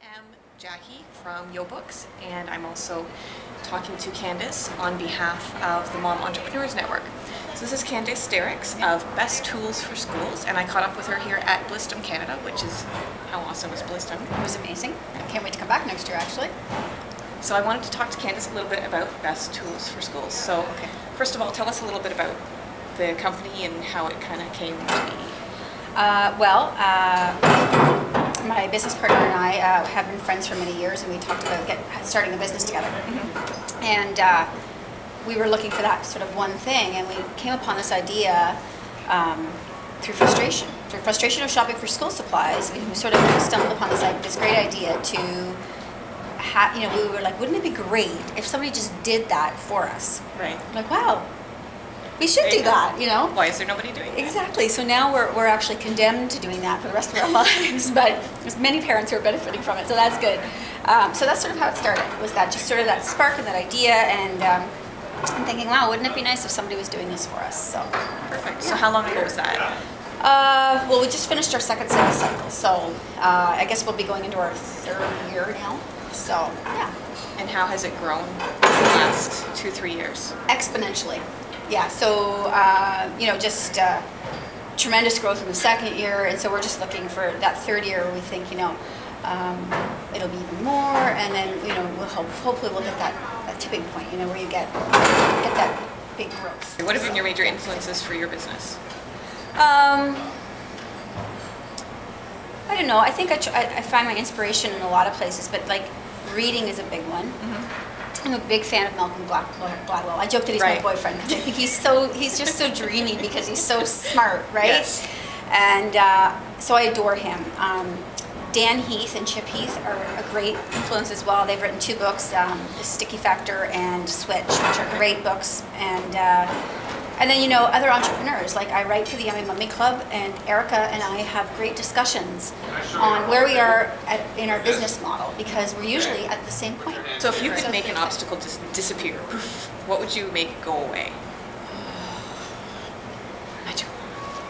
am Jacki from Books, and I'm also talking to Candace on behalf of the Mom Entrepreneurs Network. So this is Candace Derickx of Best Tools for Schools, and I caught up with her here at Blissdom Canada, which is, how awesome is Blissdom? It was amazing. I can't wait to come back next year, actually. So I wanted to talk to Candace a little bit about Best Tools for Schools. So first of all, tell us a little bit about the company and how it kind of came to be. My business partner and I have been friends for many years, and we talked about starting a business together. Mm-hmm. And we were looking for that sort of one thing, and we came upon this idea through frustration of shopping for school supplies. We sort of stumbled upon this great idea to have, we were like, wouldn't it be great if somebody just did that for us? Right. Like, wow. We should do that, Why is there nobody doing that? Exactly. So now we're actually condemned to doing that for the rest of our lives, but there's many parents who are benefiting from it, so that's good. So that's sort of how it started, was that just sort of that spark and that idea, and I'm thinking, wow, wouldn't it be nice if somebody was doing this for us? So perfect. So how long ago was that? Well, we just finished our second sales cycle, so I guess we'll be going into our third year now. So yeah. And how has it grown in the last 2-3 years? Exponentially. Yeah, so, just tremendous growth in the second year, and so we're just looking for that third year where we think, it'll be even more, and then, hopefully we'll hit that tipping point, where you get that big growth. What have been your major influences for your business? I don't know, I think I find my inspiration in a lot of places, but like reading is a big one. Mm-hmm. I'm a big fan of Malcolm Gladwell. I joke that he's my boyfriend because I think he's just so dreamy because he's so smart, right? Yes. And so I adore him. Dan Heath and Chip Heath are a great influence as well. They've written 2 books, The Sticky Factor and Switch, which are great books. And then, other entrepreneurs, like I write for the Yummy Mummy Club, and Erica and I have great discussions on where we are in our business model, because we're usually at the same point. So if you could make an obstacle just disappear, what would you make go away?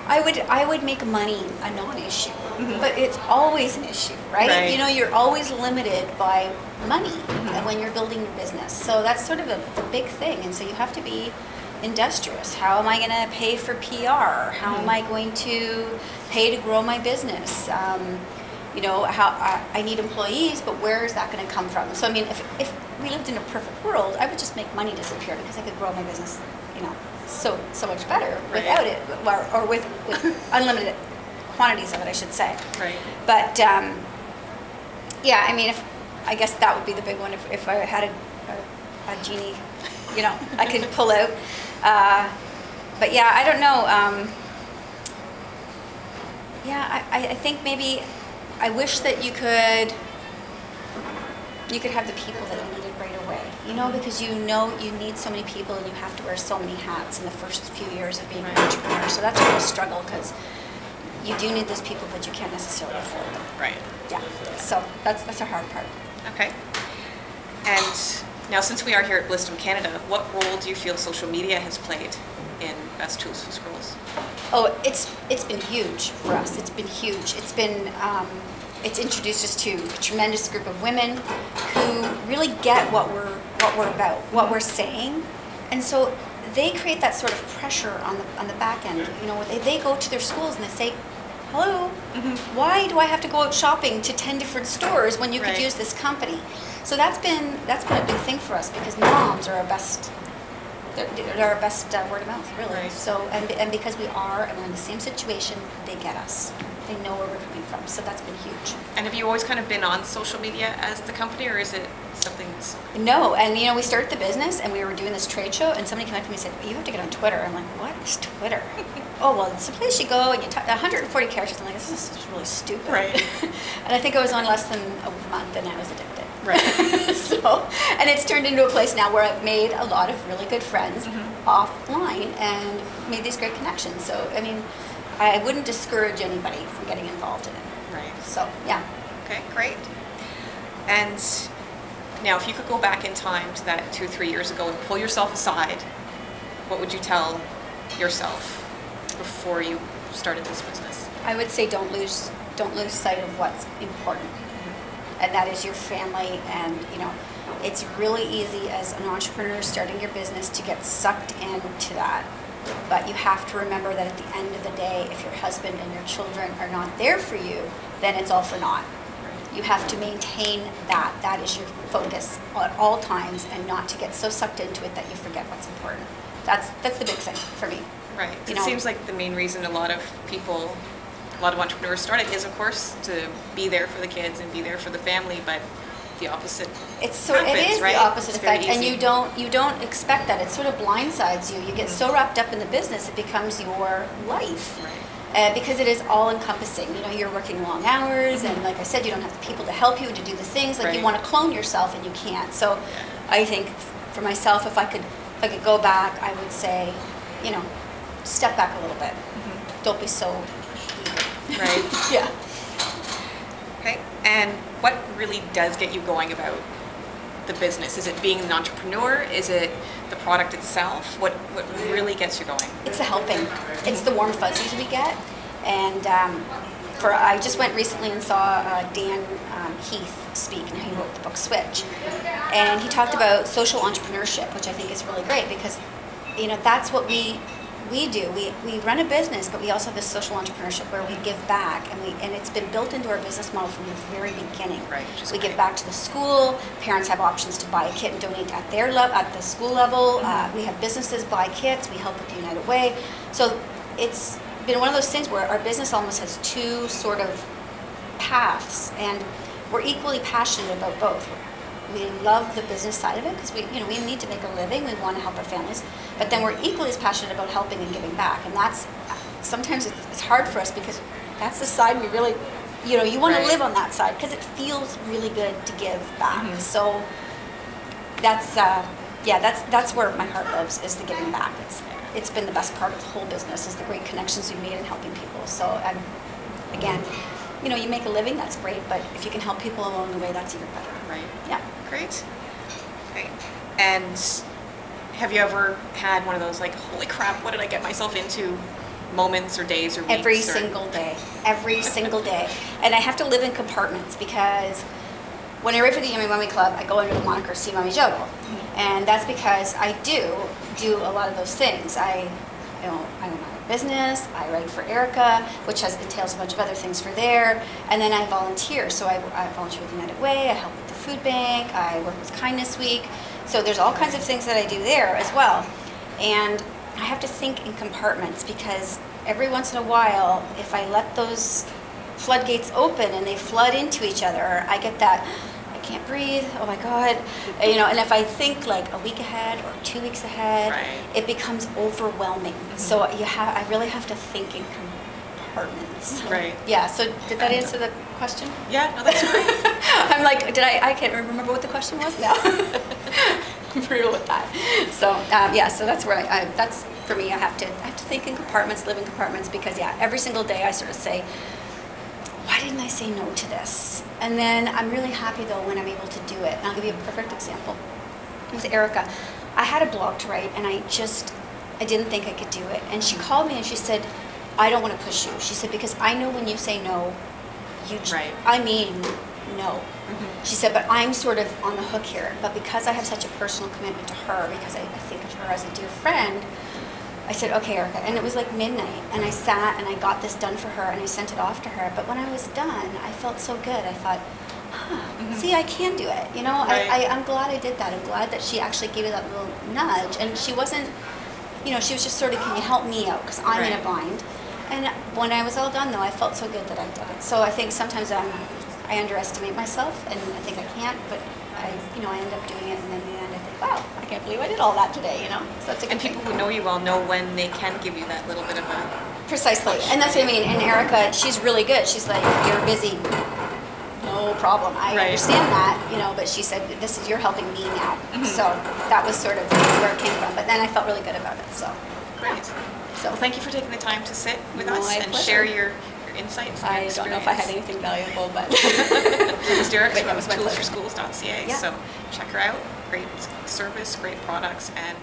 I would make money a non-issue, but it's always an issue, right? You're always limited by money when you're building your business. So that's sort of the big thing, and so you have to be industrious. How am I going to pay for PR? How am I going to pay to grow my business? How I need employees, but where is that going to come from? So I mean, if we lived in a perfect world, I would just make money disappear because I could grow my business, so much better without it, or with unlimited quantities of it, I should say. Right. But yeah, I mean, I guess that would be the big one. If I had a genie, I could pull out. But yeah, I don't know. Yeah, I think maybe I wish that you could have the people that you needed right away. Because you need so many people, and you have to wear so many hats in the first few years of being an entrepreneur. So that's a real struggle, because you do need those people, but you can't necessarily afford them. Right. Yeah. So that's a hard part. Okay. And now, since we are here at Blissdom Canada, what role do you feel social media has played in Best Tools for Schools? Oh, it's been huge for us. It's been huge. It's introduced us to a tremendous group of women who really get what we're about, what we're saying, and so they create that sort of pressure on the back end. They go to their schools and they say, hello, why do I have to go out shopping to 10 different stores when you could use this company? So that's been a big thing for us, because moms are our best. They're our best word of mouth, really. Right. So and because we're in the same situation, they get us. They know where we're coming from. So that's been huge. And have you always kind of been on social media as the company, or is it something that's... No, and we started the business, and we were doing this trade show, and somebody came up to me and said, you have to get on Twitter. I'm like, what is Twitter? Oh, well, it's a place you go, and you type 140 characters. I'm like, this is really stupid. Right. And I think I was on less than a month, and I was addicted. Right. And it's turned into a place now where I've made a lot of really good friends offline and made these great connections. So, I mean, I wouldn't discourage anybody from getting involved in it. Right. So, yeah. Okay, great. And now, if you could go back in time to that 2-3 years ago and pull yourself aside, what would you tell yourself before you started this business? I would say don't lose sight of what's important. and that is your family. And you know, it's really easy as an entrepreneur starting your business to get sucked into that. But you have to remember that at the end of the day, if your husband and your children are not there for you, then it's all for naught. You have to maintain that. That is your focus at all times, and not to get so sucked into it that you forget what's important. That's the big thing for me. Right. It seems like the main reason a lot of entrepreneurs start it is, of course, to be there for the kids and be there for the family, but the opposite it is right? The opposite effect, and you don't expect that. It sort of blindsides you. You get so wrapped up in the business, it becomes your life. Right. Because it is all encompassing. You know, you're working long hours, and like I said, you don't have the people to help you to do the things. Like you want to clone yourself, and you can't. So, I think for myself, if I could go back, I would say, you know, step back a little bit. Don't be so eager. Right. Yeah. Okay. And what really does get you going about the business? Is it being an entrepreneur? Is it the product itself? What really gets you going? It's the helping. It's the warm fuzzies we get. And I just went recently and saw Dan Heath speak, and he wrote the book Switch. And he talked about social entrepreneurship, which I think is really great because, you know, that's what we do. We run a business, but we also have this social entrepreneurship where we give back, and it's been built into our business model from the very beginning. Right. We give back to the school. Parents have options to buy a kit and donate at their at the school level. We have businesses buy kits. We help with the United Way. So it's been one of those things where our business almost has two sort of paths, and we're equally passionate about both. We love the business side of it because we need to make a living. We want to help our families, but then we're equally as passionate about helping and giving back. And that's sometimes it's hard for us because that's the side we really, you want to live on that side because it feels really good to give back. So that's where my heart lives, is the giving back. It's been the best part of the whole business, is the great connections we've made in helping people. So again, you make a living, that's great, but if you can help people along the way, that's even better. Right. Yeah. Great. Okay. And have you ever had one of those, like, holy crap, what did I get myself into moments or days or weeks? Every single day. Every single day. And I have to live in compartments because when I write for the Yummy Mummy Club, I go under the moniker See Mommy Juggle. And that's because I do a lot of those things. I own my business, I write for Erica, which entails a bunch of other things for there, and then I volunteer. So I volunteer with United Way, I help with the food bank, I work with Kindness Week. So there's all kinds of things that I do there as well. And I have to think in compartments because every once in a while, if I let those floodgates open and they flood into each other, I get that, I can't breathe, oh my God. And if I think like a week ahead or 2 weeks ahead, it becomes overwhelming. So I really have to think in compartments. Right. Yeah, so did that answer the question? Yeah, no, that's great. I'm like, I can't remember what the question was now. I'm brutal with that. So so that's where that's for me. I have to think in compartments, live in compartments, because every single day I sort of say, why didn't I say no to this? And then I'm really happy though when I'm able to do it. And I'll give you a perfect example. With Erica, I had a blog to write and I didn't think I could do it. And she called me and she said, I don't want to push you. She said, because I know when you say no, I mean no. She said, but I'm sort of on the hook here. But because I have such a personal commitment to her, because I think of her as a dear friend, I said, okay, Erica. And it was like midnight, and I sat and I got this done for her, and I sent it off to her. But when I was done, I felt so good. I thought, see, I can do it. I'm glad I did that. I'm glad that she actually gave me that little nudge. And she wasn't, she was just sort of, can you help me out? Because I'm in a bind. And when I was all done, though, I felt so good that I did it. So I think sometimes I underestimate myself, and I think I can't, but I end up doing it, and then in the end I think, wow, I can't believe I did all that today, So that's a good thing. People who know you well know when they can give you that little bit of a... Precisely, and that's what I mean. And Erica, she's really good. She's like, you're busy, no problem. I understand that, but she said, you're helping me now. So that was sort of where it came from. But then I felt really good about it, so. Great. So well, thank you for taking the time to sit with us and share your insights. I don't know if I had anything valuable, but Ms. Derickx from toolsforschools.ca. So check her out. Great service, great products, and